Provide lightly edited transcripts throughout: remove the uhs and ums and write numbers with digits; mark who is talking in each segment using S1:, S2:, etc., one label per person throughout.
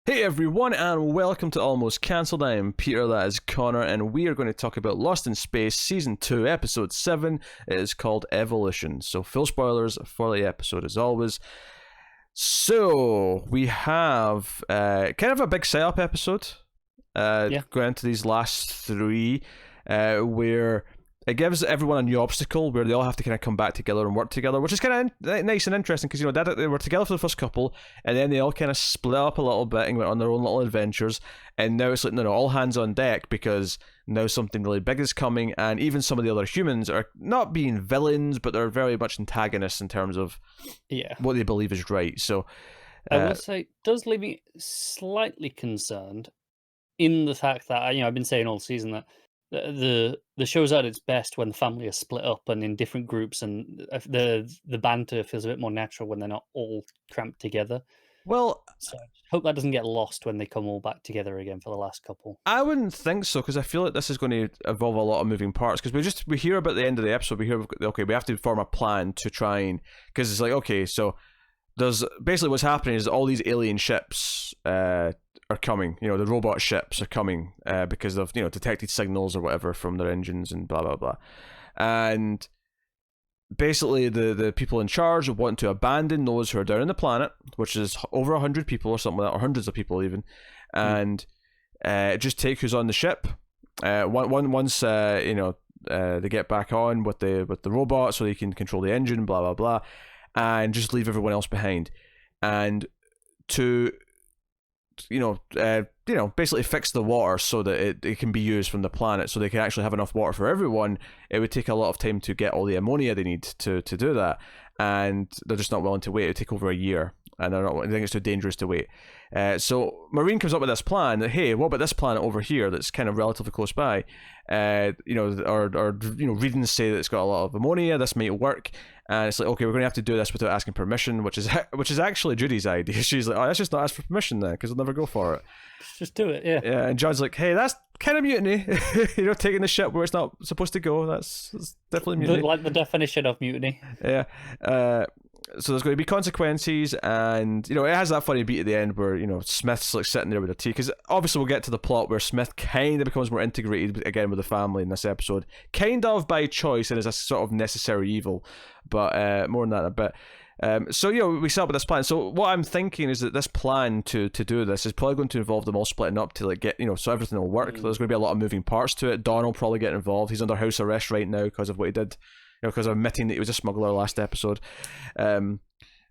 S1: Hey everyone, and welcome to Almost Cancelled. I am Peter, that is Connor, and we are going to talk about Lost in Space Season 2, Episode 7. It is called Evolution, so full spoilers for the episode as always. So, we have kind of a big setup episode going into these last three, where it gives everyone a new obstacle where they all have to kind of come back together and work together, which is kind of nice and interesting because, they were together for the first couple and then they all kind of split up a little bit and went on their own little adventures. And now it's like, no, all hands on deck because now something really big is coming, and even some of the other humans are not being villains, but they're very much antagonists in terms of what they believe is right. So
S2: I will say, it does leave me slightly concerned in the fact that, I've been saying all season that the show's at its best when the family are split up and in different groups, and the banter feels a bit more natural when they're not all cramped together.
S1: Well,
S2: so I hope that doesn't get lost when they come all back together again for the last couple.
S1: I wouldn't think so, because I feel like this is going to involve a lot of moving parts, because we hear about the end of the episode, we hear, okay, we have to form a plan to try and, because it's like, okay, so there's basically what's happening is all these alien ships are coming, the robot ships are coming because of, detected signals or whatever from their engines and blah, blah, blah. And basically the people in charge want to abandon those who are down on the planet, which is over 100 people or something like that, or hundreds of people even, and just take who's on the ship. Once they get back on with the robot so they can control the engine, blah, blah, blah, and just leave everyone else behind. And to basically fix the water so that it can be used from the planet, so they can actually have enough water for everyone. It would take a lot of time to get all the ammonia they need to do that, and they're just not willing to wait. It would take over a year, and they think it's too dangerous to wait. So Maureen comes up with this plan that, hey, what about this planet over here that's kind of relatively close by? Readings say that it's got a lot of ammonia. This might work. And it's like, okay, we're going to have to do this without asking permission, which is actually Judy's idea. She's like, oh, let's just not ask for permission then, because we'll never go for it.
S2: Just do it, yeah.
S1: Yeah, and John's like, hey, that's kind of mutiny. Taking the ship where it's not supposed to go. That's definitely mutiny.
S2: Like the definition of mutiny.
S1: Yeah. So there's going to be consequences, and it has that funny beat at the end where Smith's like sitting there with a tea, because obviously we'll get to the plot where Smith kind of becomes more integrated again with the family in this episode, kind of by choice, and is a sort of necessary evil, but more on that in a bit. So we set up with this plan. So what I'm thinking is that this plan to do this is probably going to involve them all splitting up to like get so everything will work. There's going to be a lot of moving parts to it. Don will probably get involved. He's under house arrest right now because of what he did. Because of admitting that he was a smuggler last episode.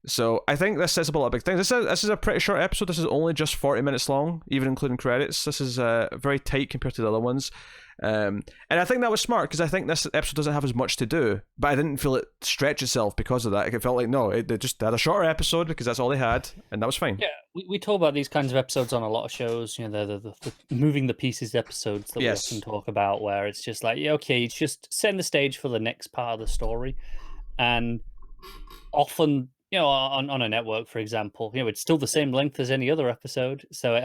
S1: So I think this says a lot of big things. This is a pretty short episode. This is only just 40 minutes long, even including credits. This is very tight compared to the other ones. And I think that was smart, because I think this episode doesn't have as much to do, but I didn't feel it stretch itself because of that. It felt like, no, they just had a shorter episode because that's all they had, and that was fine.
S2: Yeah, we talk about these kinds of episodes on a lot of shows, the moving the pieces episodes that we often talk about, where it's just like, okay, it's just setting the stage for the next part of the story. And often, on a network, for example, it's still the same length as any other episode, so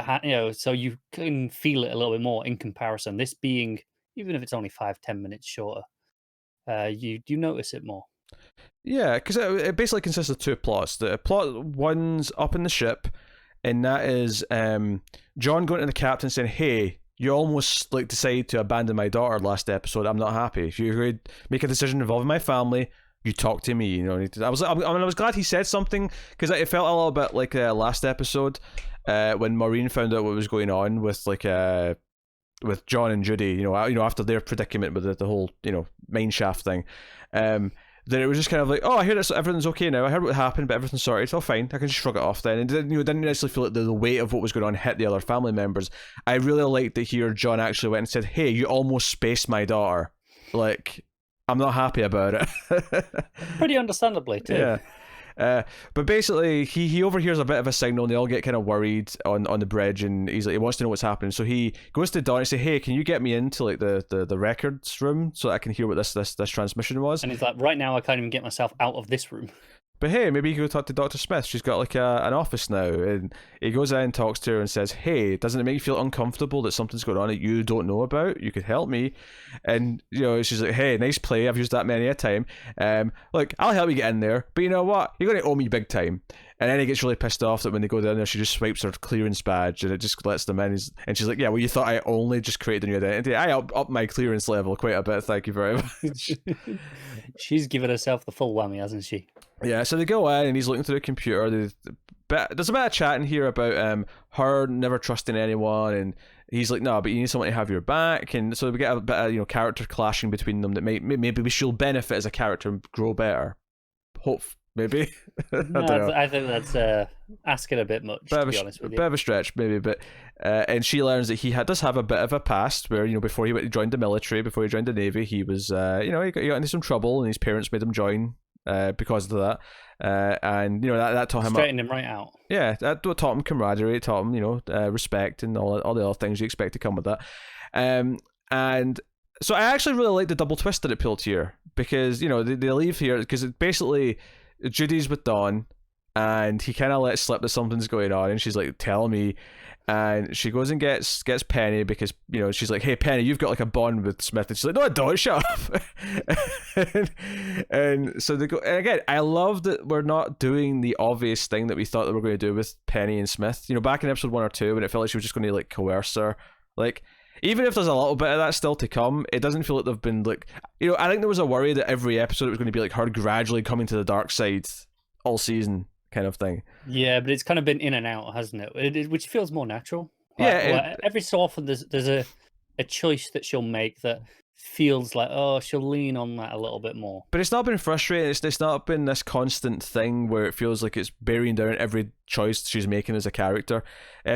S2: so you can feel it a little bit more in comparison. This being, even if it's only 5-10 minutes shorter, you do notice it more.
S1: Yeah, because it basically consists of two plots. The plot one's up in the ship, and that is John going to the captain saying, "Hey, you almost decided to abandon my daughter last episode. I'm not happy. If you agreed make a decision involving my family, you talk to me." I was glad he said something, because it felt a little bit like last episode when Maureen found out what was going on with with John and Judy. After their predicament with the whole mine shaft thing. Then it was just kind of like, oh, I hear that everything's okay now. I heard what happened, but everything's sorted. It's all fine. I can just shrug it off then. And didn't necessarily feel like the weight of what was going on hit the other family members. I really liked to hear John actually went and said, "Hey, you almost spaced my daughter. Like, I'm not happy about it."
S2: Pretty understandably too.
S1: Yeah. But basically, he overhears a bit of a signal, and they all get kind of worried on the bridge, and he wants to know what's happening. So he goes to Don and say, "Hey, can you get me into like the records room so that I can hear what this transmission was?"
S2: And he's like, "Right now, I can't even get myself out of this room."
S1: But hey, maybe you could go talk to Dr. Smith. She's got like an office now. And he goes in and talks to her and says, "Hey, doesn't it make you feel uncomfortable that something's going on that you don't know about? You could help me." And she's like, "Hey, nice play. I've used that many a time. Look, I'll help you get in there. But you know what? You're going to owe me big time." And then he gets really pissed off that when they go down there, she just swipes her clearance badge and it just lets them in. And she's like, yeah, well, you thought I only just created a new identity. I up my clearance level quite a bit, thank you very much.
S2: She's given herself the full whammy, hasn't she?
S1: Yeah, so they go in and he's looking through the computer. There's a bit of chatting here about her never trusting anyone, and he's like, no, but you need someone to have your back. And so we get a bit of character clashing between them that maybe she'll benefit as a character and grow better. Hope. Maybe.
S2: I think that's asking a bit much, to be honest with you.
S1: A bit of a stretch, maybe, but and she learns that he does have a bit of a past where, before he joined the military, before he joined the Navy, he was, he got into some trouble and his parents made him join because of that. And, that taught him...
S2: Straightened him right out.
S1: Yeah, that taught him camaraderie, it taught him, respect and all the other things you expect to come with that. And so I actually really like the double twist that it pulled here because, they leave here because it basically... Judy's with Dawn, and he kind of lets slip that something's going on, and she's like, "Tell me." And she goes and gets Penny because she's like, "Hey Penny, you've got like a bond with Smith," and she's like, "No, I don't. Shut up." and so they go. And again, I love that we're not doing the obvious thing that we thought they were going to do with Penny and Smith. Back in episode 1 or 2, when it felt like she was just going to like coerce her, like. Even if there's a little bit of that still to come, it doesn't feel like they've been like... I think there was a worry that every episode it was going to be like her gradually coming to the dark side all season kind of thing.
S2: Yeah, but it's kind of been in and out, hasn't it? Which feels more natural.
S1: Yeah.
S2: Every so often there's a choice that she'll make that feels like, she'll lean on that a little bit more.
S1: But it's not been frustrating. It's not been this constant thing where it feels like it's bearing down every choice she's making as a character.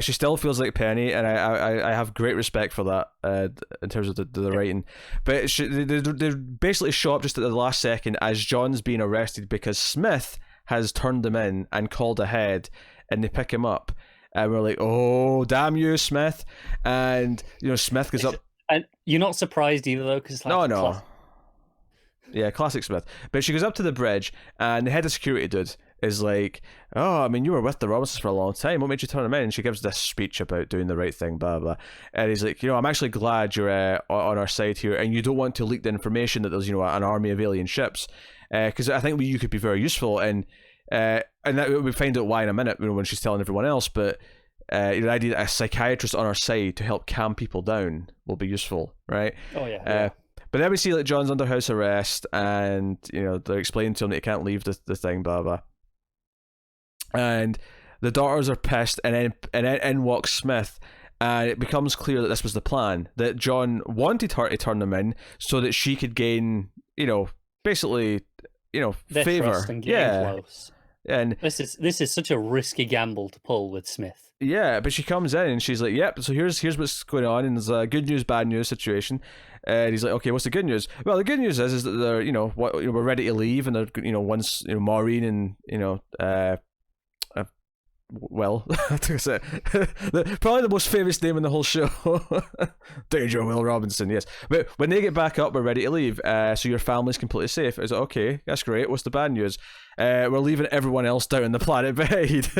S1: She still feels like Penny, and I have great respect for that in terms of the writing. But they basically show up just at the last second as John's being arrested because Smith has turned them in and called ahead, and they pick him up. And we're like, oh, damn you, Smith. And, Smith goes up.
S2: And you're not surprised either, though, because it's like...
S1: No. Yeah, classic Smith. But she goes up to the bridge, and the head of security dude is like, oh, I mean, you were with the Robinsons for a long time. What made you turn them in? And she gives this speech about doing the right thing, blah, blah. And he's like, I'm actually glad you're on our side here, and you don't want to leak the information that there's, an army of alien ships. Because I think you could be very useful. And that we find out why in a minute, when she's telling everyone else, but... the idea that a psychiatrist on our side to help calm people down will be useful, right?
S2: Oh yeah.
S1: But then we see like John's under house arrest, and they're explaining to him that he can't leave the thing, blah blah. And the daughters are pissed, and then in walks Smith, and it becomes clear that this was the plan. That John wanted her to turn them in so that she could gain, basically,
S2: their
S1: favor.
S2: Trust and getting close.
S1: And
S2: this is such a risky gamble to pull with Smith.
S1: Yeah, but she comes in and she's like, "Yep, so here's what's going on," and there's a good news, bad news situation. And he's like, "Okay, what's the good news?" Well, the good news is that they're we're ready to leave, and they're once Maureen and Will, probably the most famous name in the whole show, Danger Will Robinson. Yes, but when they get back up, we're ready to leave. So your family's completely safe. Is it okay? That's great. What's the bad news? We're leaving everyone else down the planet behind.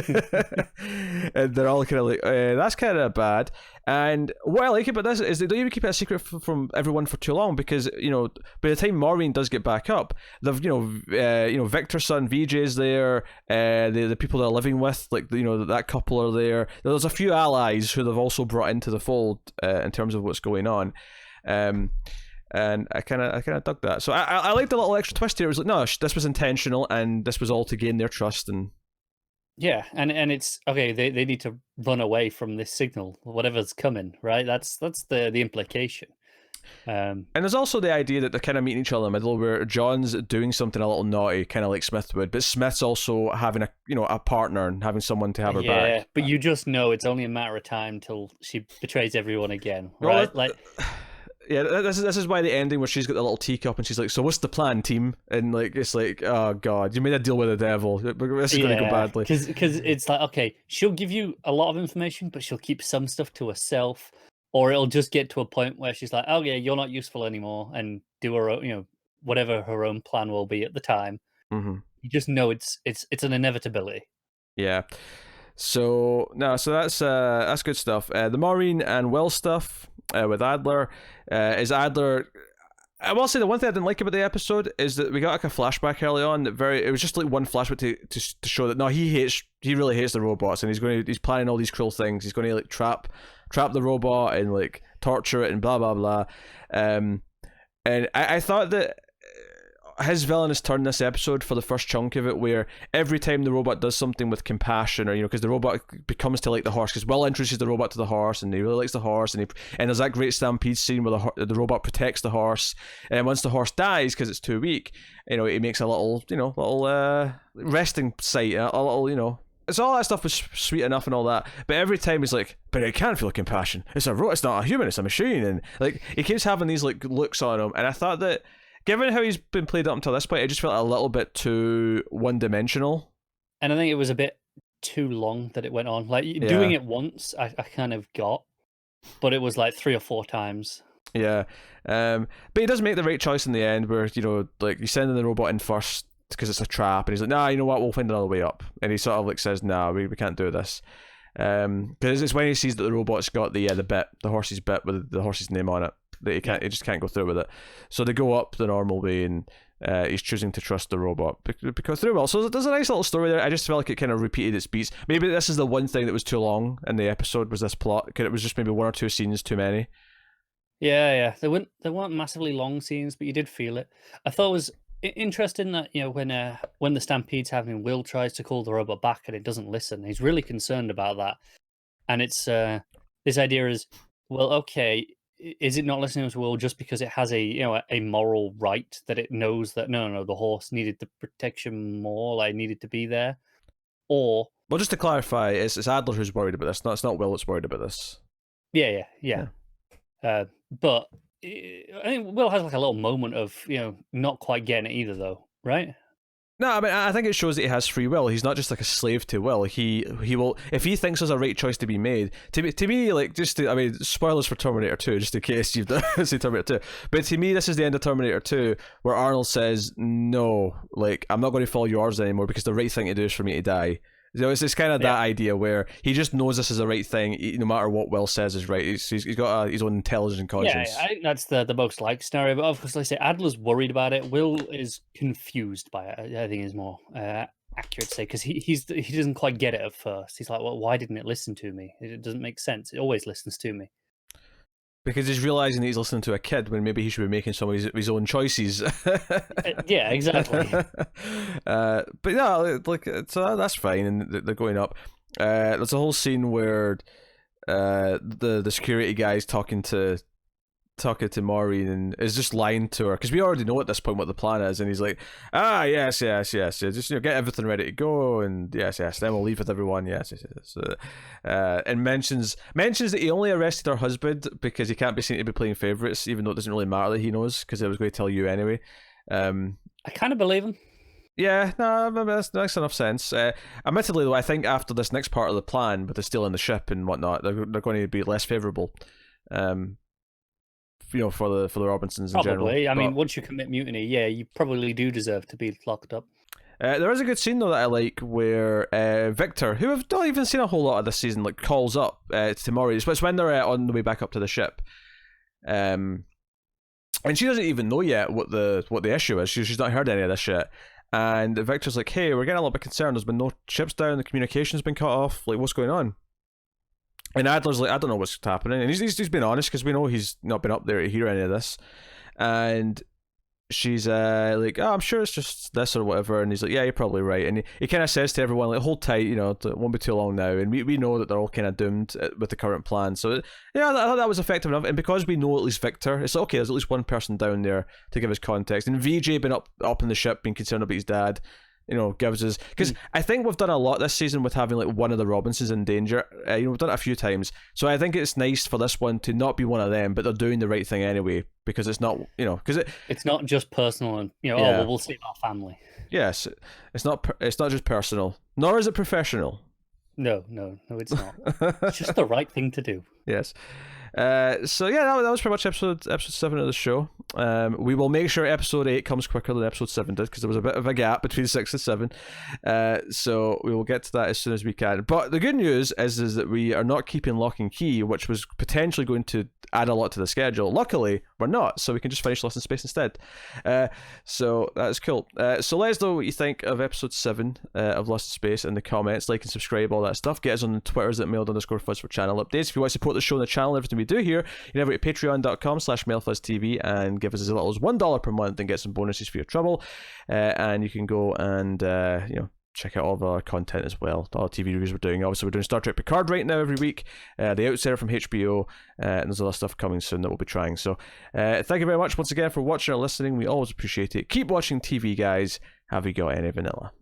S1: And they're all kind of like, that's kind of bad. And what I like about this is they don't even keep it a secret from everyone for too long, because by the time Maureen does get back up, they've Victor's son VJ's there, the people they're living with, like that couple are there. There's a few allies who they've also brought into the fold in terms of what's going on. And I kind of dug that. So I like the little extra twist here. It was like, no, this was intentional, and this was all to gain their trust. And
S2: yeah, and it's okay. They need to run away from this signal, whatever's coming, right? That's the implication.
S1: And there's also the idea that they're kind of meeting each other in the middle, where John's doing something a little naughty, kind of like Smith would, but Smith's also having a partner and having someone to have her back.
S2: Yeah, but you just know it's only a matter of time till she betrays everyone again, right?
S1: Yeah, this is why the ending where she's got the little teacup and she's like, "So what's the plan, team?" And like, it's like, oh god, you made a deal with the devil. This is going to go badly.
S2: Because it's like, okay, she'll give you a lot of information, but she'll keep some stuff to herself, or it'll just get to a point where she's like, "Oh yeah, you're not useful anymore," and do her own, whatever her own plan will be at the time.
S1: Mm-hmm.
S2: You just know it's an inevitability.
S1: Yeah. So that's good stuff. The Maureen and Will stuff with Adler is Adler. I will say the one thing I didn't like about the episode is that we got like a flashback early on that it was just like one flashback to show that no, he really hates the robots, and he's planning all these cruel things. He's going to like trap the robot and like torture it and blah blah blah. And I thought that his villainous turn this episode for the first chunk of it, where every time the robot does something with compassion, or because the robot becomes to like the horse, because Will introduces the robot to the horse, and he really likes the horse, and there's that great stampede scene where the robot protects the horse, and once the horse dies because it's too weak, he makes a little resting site, a little It's all that stuff was sweet enough and all that, but every time he's like, but it can't feel compassion. It's not a human, it's a machine, and like he keeps having these like looks on him, and I thought that, given how he's been played up until this point, it just felt a little bit too one-dimensional. And
S2: I think it was a bit too long that it went on. Like, doing it once, I kind of got, but it was like 3 or 4 times.
S1: Yeah. But he does make the right choice in the end, where, like, he's sending the robot in first because it's a trap, and he's like, nah, you know what, we'll find another way up. And he sort of like says, nah, we can't do this. Because it's when he sees that the robot's got the horse's bit with the horse's name on it, that he just can't go through with it. So they go up the normal way, and he's choosing to trust the robot because through well. So there's a nice little story there. I just felt like it kind of repeated its beats. Maybe this is the one thing that was too long in the episode, was this plot. It was just maybe 1 or 2 scenes too many.
S2: Yeah. There weren't massively long scenes, but you did feel it. I thought it was interesting that when the stampede's happening, Will tries to call the robot back and it doesn't listen. He's really concerned about that, and it's this idea is, well, okay, is it not listening to Will just because it has a moral right that it knows that no, the horse needed the protection more, like needed to be there, or
S1: well, just to clarify, it's Adler who's worried about this. It's not Will that's worried about this.
S2: Yeah. But I think Will has like a little moment of not quite getting it either, though, right?
S1: No, I mean, I think it shows that he has free will. He's not just like a slave to Will. He will, if he thinks there's a right choice to be made. To me, like, spoilers for Terminator 2, just in case you've seen Terminator 2. But to me, this is the end of Terminator 2, where Arnold says, no, like, I'm not going to follow your orders anymore because the right thing to do is for me to die. It's kind of that idea where he just knows this is the right thing, no matter what Will says is right. He's got his own intelligence and conscience.
S2: Yeah, I think that's the most likely scenario. But of course, like I say, Adler's worried about it. Will is confused by it. I think is more accurate to say, because he doesn't quite get it at first. He's like, well, why didn't it listen to me? It doesn't make sense. It always listens to me.
S1: Because he's realizing that he's listening to a kid when maybe he should be making some of his own choices.
S2: Yeah, exactly.
S1: But yeah, like, so that's fine, and they're going up. There's a whole scene where the security guy's talking to Maureen and is just lying to her, because we already know at this point what the plan is, and he's like, yes, just get everything ready to go, and yes, then we'll leave with everyone, yes. And mentions that he only arrested her husband because he can't be seen to be playing favourites, even though it doesn't really matter that he knows, because I was going to tell you anyway.
S2: I kind of believe him.
S1: Yeah, no, that makes enough sense. Admittedly, though, I think after this next part of the plan, with the stealing the ship and whatnot, they're going to be less favourable. For the Robinsons in general.
S2: Probably. I mean, once you commit mutiny, yeah, you probably do deserve to be locked up.
S1: There is a good scene, though, that I like, where Victor, who I've not even seen a whole lot of this season, like, calls up to Maury. It's when they're on the way back up to the ship. And she doesn't even know yet what the issue is. She's not heard any of this shit. And Victor's like, hey, we're getting a little bit concerned. There's been no ships down. The communication's been cut off. Like, what's going on? And Adler's like, I don't know what's happening. And he's been honest, because we know he's not been up there to hear any of this. And she's like, I'm sure it's just this or whatever. And he's like, yeah, you're probably right. And he kind of says to everyone, like, hold tight, it won't be too long now. And we know that they're all kind of doomed with the current plan. So, yeah, I thought that was effective enough. And because we know at least Victor, it's like, okay, there's at least one person down there to give us context. And VJ been up in the ship, being concerned about his dad, gives us, because I think we've done a lot this season with having like one of the Robinsons in danger. We've done it a few times, so I think it's nice for this one to not be one of them, but they're doing the right thing anyway, because it's not, because
S2: it's not just personal and we'll save our family.
S1: Yes, it's not just personal, nor is it professional.
S2: No, it's not. It's just the right thing to do.
S1: Yes. So yeah, that was pretty much episode 7 of the show. We will make sure episode 8 comes quicker than episode 7 did, because there was a bit of a gap between 6 and 7. So we will get to that as soon as we can. But the good news is that we are not keeping Lock and Key, which was potentially going to add a lot to the schedule. Luckily, we're not, so we can just finish Lost in Space instead. So that's cool. So let us know what you think of episode 7 of Lost in Space in the comments. Like and subscribe, all that stuff. Get us on the Twitters at mailed_fuzz for channel updates. If you want to support the show and the channel, everything we do here, you can go to patreon.com/mailfuzztv and give us as little as $1 per month and get some bonuses for your trouble. And you can go and check out all of our content as well, all the TV reviews we're doing. Obviously, we're doing Star Trek Picard right now every week, The Outsider from HBO, and there's other stuff coming soon that we'll be trying. So thank you very much once again for watching or listening. We always appreciate it. Keep watching TV, guys. Have you got any vanilla?